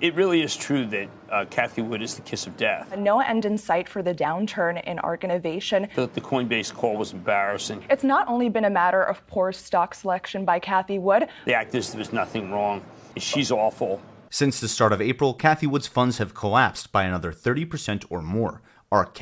It really is true that Cathie Wood is the kiss of death. No end in sight for the downturn in ARK Innovation. The Coinbase call was embarrassing. It's not only been a matter of poor stock selection by Cathie Wood. The act is there's nothing wrong. She's awful. Since the start of April, Cathie Wood's funds have collapsed by another 30% or more. ARK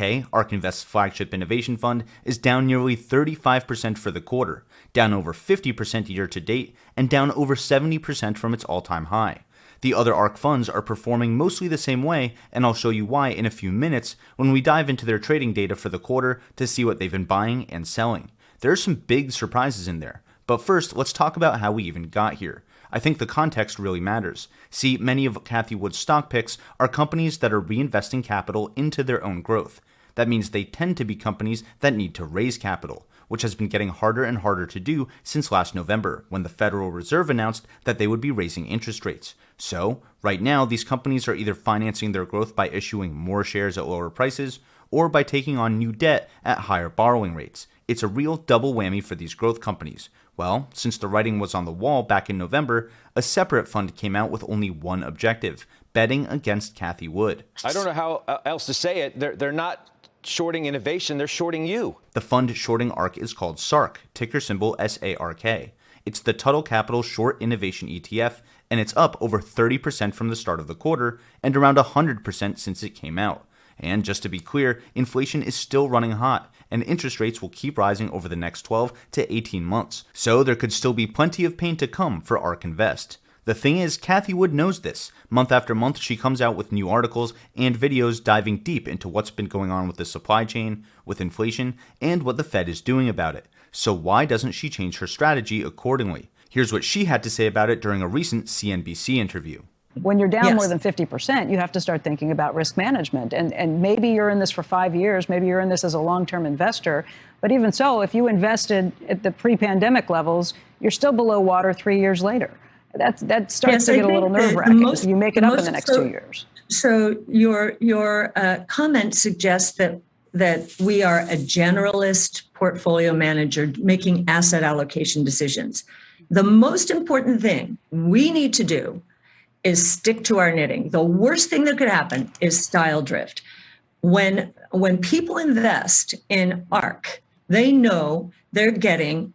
Invest's flagship innovation fund, is down nearly 35% for the quarter, down over 50% year to date, and down over 70% from its all-time high. The other ARK funds are performing mostly the same way, and I'll show you why in a few minutes when we dive into their trading data for the quarter to see what they've been buying and selling. There are some big surprises in there, but first let's talk about how we even got here. I think the context really matters. See, many of Cathie Wood's stock picks are companies that are reinvesting capital into their own growth. That means they tend to be companies that need to raise capital, which has been getting harder and harder to do since last November, when the Federal Reserve announced that they would be raising interest rates. So, right now, these companies are either financing their growth by issuing more shares at lower prices, or by taking on new debt at higher borrowing rates. It's a real double whammy for these growth companies. Well, since the writing was on the wall back in November, a separate fund came out with only one objective: betting against Cathie Wood. I don't know how else to say it. They're not shorting innovation, they're shorting you. The fund shorting ARK is called SARK, ticker symbol SARK. It's the Tuttle Capital Short Innovation ETF, and it's up over 30% from the start of the quarter and around 100% since it came out. And just to be clear, inflation is still running hot, and interest rates will keep rising over the next 12 to 18 months. So there could still be plenty of pain to come for ARK Invest. The thing is, Cathie Wood knows this. Month after month, she comes out with new articles and videos diving deep into what's been going on with the supply chain, with inflation, and what the Fed is doing about it. So why doesn't she change her strategy accordingly? Here's what she had to say about it during a recent CNBC interview. When you're down more than 50%, you have to start thinking about risk management. And maybe you're in this for 5 years, maybe you're in this as a long-term investor. But even so, if you invested at the pre-pandemic levels, you're still below water 3 years later. That starts to get a little nerve-wracking if you make it up in the next 2 years. So your comment suggests that we are a generalist portfolio manager making asset allocation decisions. The most important thing we need to do is stick to our knitting. The worst thing that could happen is style drift. When people invest in ARK, they know they're getting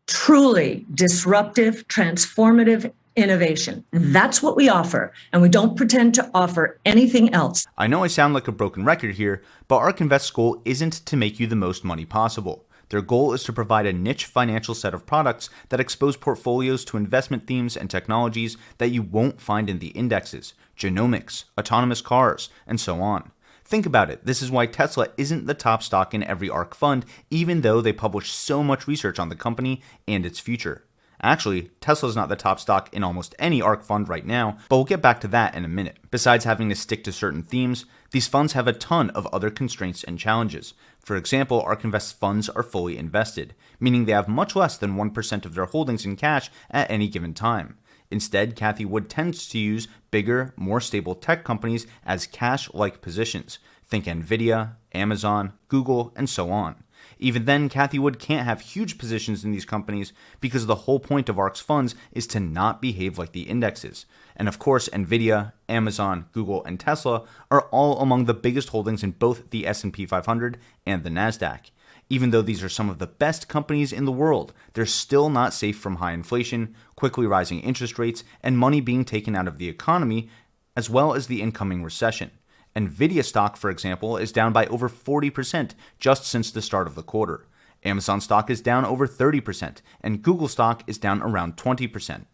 truly disruptive, transformative innovation. That's what we offer, and we don't pretend to offer anything else. I know I sound like a broken record here, but ARK Invest's goal isn't to make you the most money possible. Their goal is to provide a niche financial set of products that expose portfolios to investment themes and technologies that you won't find in the indexes, genomics, autonomous cars, and so on. Think about it, this is why Tesla isn't the top stock in every ARK fund, even though they publish so much research on the company and its future. Actually, Tesla's not the top stock in almost any ARK fund right now, but we'll get back to that in a minute. Besides having to stick to certain themes, these funds have a ton of other constraints and challenges. For example, ARK Invest's funds are fully invested, meaning they have much less than 1% of their holdings in cash at any given time. Instead, Cathie Wood tends to use bigger, more stable tech companies as cash-like positions. Think Nvidia, Amazon, Google, and so on. Even then, Cathie Wood can't have huge positions in these companies because the whole point of ARK's funds is to not behave like the indexes. And of course, Nvidia, Amazon, Google, and Tesla are all among the biggest holdings in both the S&P 500 and the Nasdaq. Even though these are some of the best companies in the world, they're still not safe from high inflation, quickly rising interest rates, and money being taken out of the economy, as well as the incoming recession. Nvidia stock, for example, is down by over 40% just since the start of the quarter. Amazon stock is down over 30%, and Google stock is down around 20%.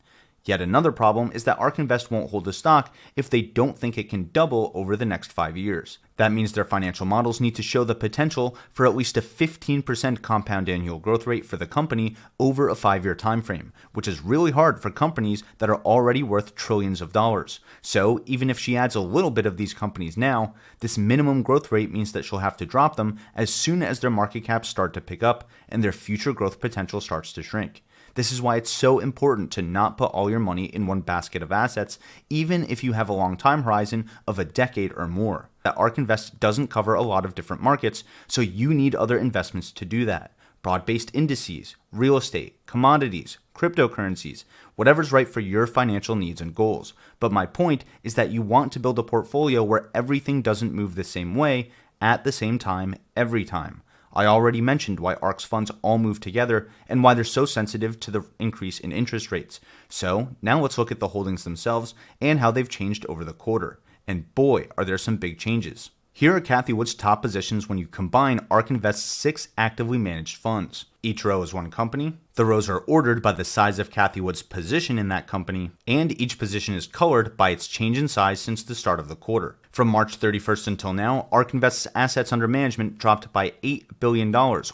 Yet another problem is that ARK Invest won't hold the stock if they don't think it can double over the next 5 years. That means their financial models need to show the potential for at least a 15% compound annual growth rate for the company over a 5-year time frame, which is really hard for companies that are already worth trillions of dollars. So even if she adds a little bit of these companies now, this minimum growth rate means that she'll have to drop them as soon as their market caps start to pick up and their future growth potential starts to shrink. This is why it's so important to not put all your money in one basket of assets, even if you have a long time horizon of a decade or more. That ARK Invest doesn't cover a lot of different markets, so you need other investments to do that. broad-based indices, real estate, commodities, cryptocurrencies, whatever's right for your financial needs and goals. But my point is that you want to build a portfolio where everything doesn't move the same way at the same time every time. I already mentioned why ARK's funds all move together and why they're so sensitive to the increase in interest rates. So now let's look at the holdings themselves and how they've changed over the quarter. And boy, are there some big changes. Here are Cathie Wood's top positions when you combine ARK Invest's 6 actively managed funds. Each row is one company. The rows are ordered by the size of Cathie Wood's position in that company, and each position is colored by its change in size since the start of the quarter. From March 31st until now, ARK Invest's assets under management dropped by $8 billion,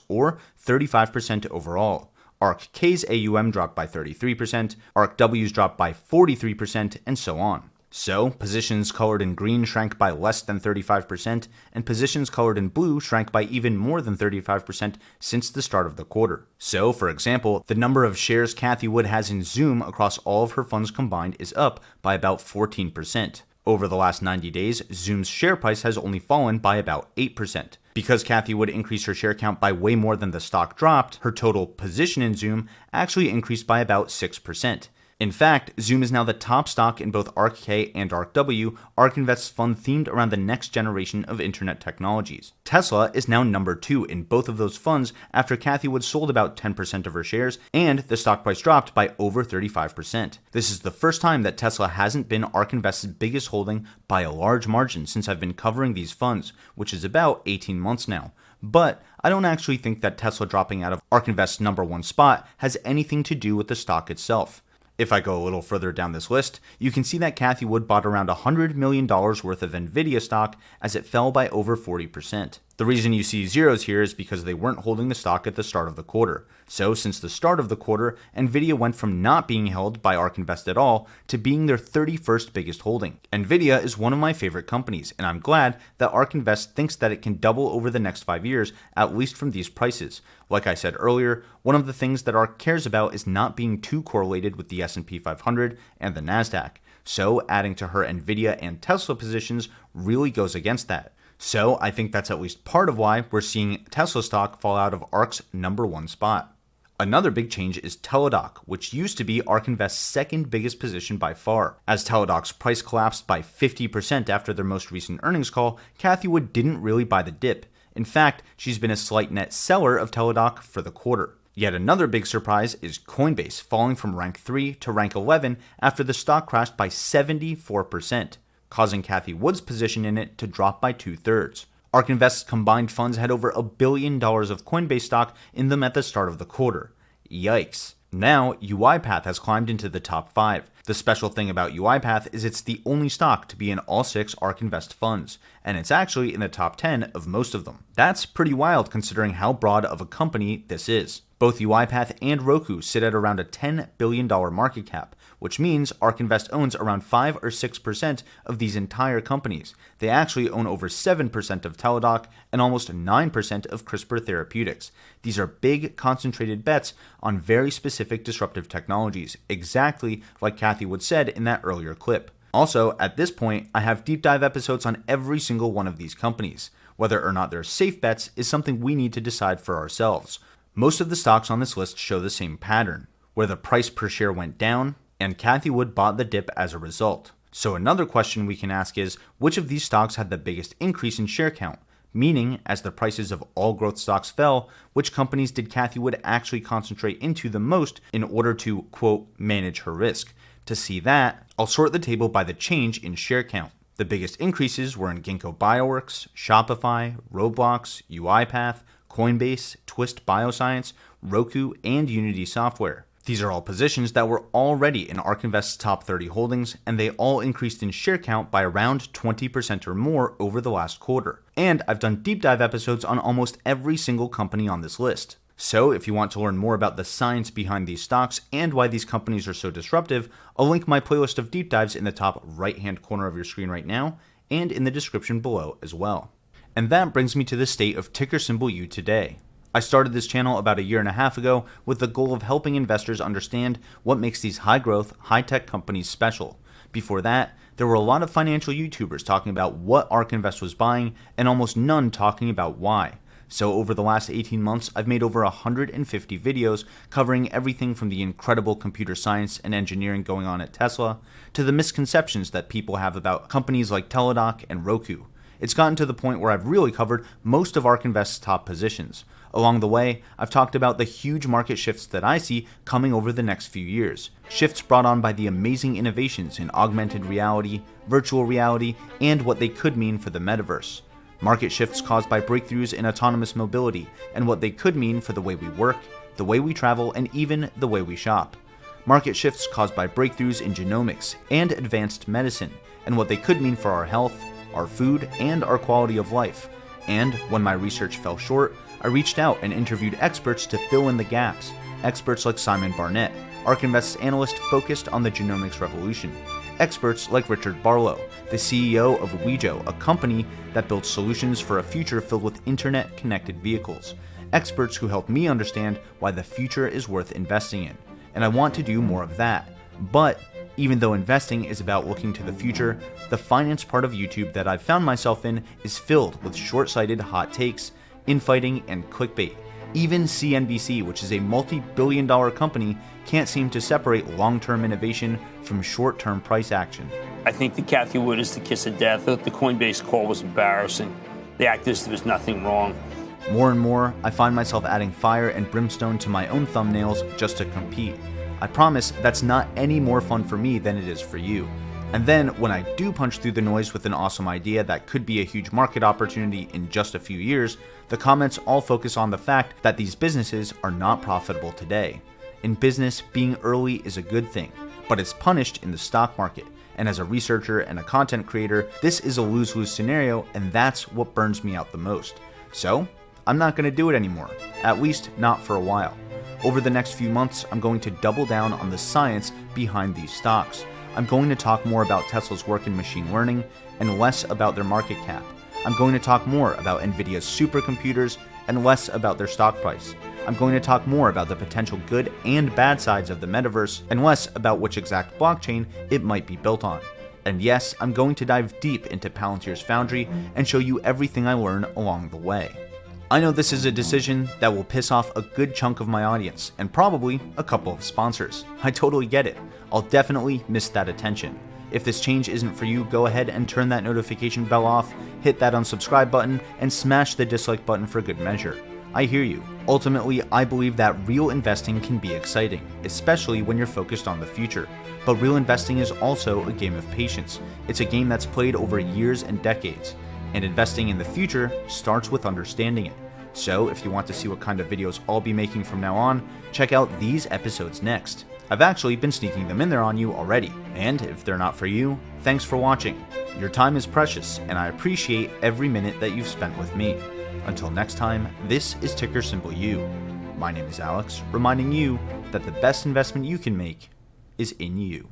or 35% overall. ARK K's AUM dropped by 33%, ARK W's dropped by 43%, and so on. So, positions colored in green shrank by less than 35%, and positions colored in blue shrank by even more than 35% since the start of the quarter. So, for example, the number of shares Cathie Wood has in Zoom across all of her funds combined is up by about 14%. Over the last 90 days, Zoom's share price has only fallen by about 8%. Because Cathie Wood increased her share count by way more than the stock dropped, her total position in Zoom actually increased by about 6%. In fact, Zoom is now the top stock in both ARK K and ARK W, ARK Invest's fund themed around the next generation of internet technologies. Tesla is now number 2 in both of those funds after Cathie Wood sold about 10% of her shares and the stock price dropped by over 35%. This is the first time that Tesla hasn't been ARK Invest's biggest holding by a large margin since I've been covering these funds, which is about 18 months now. But I don't actually think that Tesla dropping out of ARK Invest's number 1 spot has anything to do with the stock itself. If I go a little further down this list, you can see that Cathie Wood bought around $100 million worth of Nvidia stock as it fell by over 40%. The reason you see zeros here is because they weren't holding the stock at the start of the quarter. So since the start of the quarter, Nvidia went from not being held by ARK Invest at all to being their 31st biggest holding. Nvidia is one of my favorite companies, and I'm glad that ARK Invest thinks that it can double over the next 5 years, at least from these prices. Like I said earlier, one of the things that ARK cares about is not being too correlated with the S&P 500 and the Nasdaq. So adding to her Nvidia and Tesla positions really goes against that. So I think that's at least part of why we're seeing Tesla stock fall out of ARK's number 1 spot. Another big change is Teladoc, which used to be ARK Invest's second biggest position by far. As Teladoc's price collapsed by 50% after their most recent earnings call, Cathie Wood didn't really buy the dip. In fact, she's been a slight net seller of Teladoc for the quarter. Yet another big surprise is Coinbase falling from rank 3 to rank 11 after the stock crashed by 74%. Causing Cathie Wood's position in it to drop by 2/3. ARK Invest's combined funds had over $1 billion of Coinbase stock in them at the start of the quarter. Yikes. Now, UiPath has climbed into the top 5. The special thing about UiPath is it's the only stock to be in all 6 ARK Invest funds, and it's actually in the top 10 of most of them. That's pretty wild considering how broad of a company this is. Both UiPath and Roku sit at around a $10 billion market cap, which means ARK Invest owns around 5 or 6% of these entire companies. They actually own over 7% of Teladoc and almost 9% of CRISPR Therapeutics. These are big, concentrated bets on very specific disruptive technologies, exactly like Cathie Wood said in that earlier clip. Also, at this point, I have deep dive episodes on every single one of these companies. Whether or not they're safe bets is something we need to decide for ourselves. Most of the stocks on this list show the same pattern, where the price per share went down, and Cathie Wood bought the dip as a result. So another question we can ask is, which of these stocks had the biggest increase in share count? Meaning, as the prices of all growth stocks fell, which companies did Cathie Wood actually concentrate into the most in order to, quote, manage her risk? To see that, I'll sort the table by the change in share count. The biggest increases were in Ginkgo Bioworks, Shopify, Roblox, UiPath, Coinbase, Twist Bioscience, Roku, and Unity Software. These are all positions that were already in ARK Invest's top 30 holdings, and they all increased in share count by around 20% or more over the last quarter. And I've done deep dive episodes on almost every single company on this list. So if you want to learn more about the science behind these stocks and why these companies are so disruptive, I'll link my playlist of deep dives in the top right-hand corner of your screen right now, and in the description below as well. And that brings me to the state of ticker symbol U today. I started this channel about 1.5 years ago with the goal of helping investors understand what makes these high-growth, high-tech companies special. Before that, there were a lot of financial YouTubers talking about what ARK Invest was buying and almost none talking about why. So over the last 18 months, I've made over 150 videos covering everything from the incredible computer science and engineering going on at Tesla to the misconceptions that people have about companies like Teladoc and Roku. It's gotten to the point where I've really covered most of ARK Invest's top positions. Along the way, I've talked about the huge market shifts that I see coming over the next few years. Shifts brought on by the amazing innovations in augmented reality, virtual reality, and what they could mean for the metaverse. Market shifts caused by breakthroughs in autonomous mobility and what they could mean for the way we work, the way we travel, and even the way we shop. Market shifts caused by breakthroughs in genomics and advanced medicine and what they could mean for our health, our food, and our quality of life. And when my research fell short, I reached out and interviewed experts to fill in the gaps. Experts like Simon Barnett, ARK Invest's analyst focused on the genomics revolution. Experts like Richard Barlow, the CEO of Wejo, a company that builds solutions for a future filled with internet-connected vehicles. Experts who help me understand why the future is worth investing in. And I want to do more of that. But even though investing is about looking to the future, the finance part of YouTube that I've found myself in is filled with short-sighted hot takes, infighting, and clickbait. Even CNBC, which is a multi-billion-dollar company, can't seem to separate long-term innovation from short-term price action. I think the Cathie Wood is the kiss of death. The Coinbase call was embarrassing. The act is there was nothing wrong. More and more, I find myself adding fire and brimstone to my own thumbnails just to compete. I promise that's not any more fun for me than it is for you. And then, when I do punch through the noise with an awesome idea that could be a huge market opportunity in just a few years, the comments all focus on the fact that these businesses are not profitable today. In business, being early is a good thing, but it's punished in the stock market. And as a researcher and a content creator, this is a lose-lose scenario, and that's what burns me out the most. So, I'm not going to do it anymore, at least not for a while. Over the next few months, I'm going to double down on the science behind these stocks. I'm going to talk more about Tesla's work in machine learning and less about their market cap. I'm going to talk more about NVIDIA's supercomputers and less about their stock price. I'm going to talk more about the potential good and bad sides of the metaverse and less about which exact blockchain it might be built on. And yes, I'm going to dive deep into Palantir's Foundry and show you everything I learn along the way. I know this is a decision that will piss off a good chunk of my audience and probably a couple of sponsors. I totally get it. I'll definitely miss that attention. If this change isn't for you, go ahead and turn that notification bell off, hit that unsubscribe button, and smash the dislike button for good measure. I hear you. Ultimately, I believe that real investing can be exciting, especially when you're focused on the future. But real investing is also a game of patience. It's a game that's played over years and decades. And investing in the future starts with understanding it. So if you want to see what kind of videos I'll be making from now on, check out these episodes next. I've actually been sneaking them in there on you already. And if they're not for you, thanks for watching. Your time is precious, and I appreciate every minute that you've spent with me. Until next time, this is ticker symbol U. My name is Alex, reminding you that the best investment you can make is in you.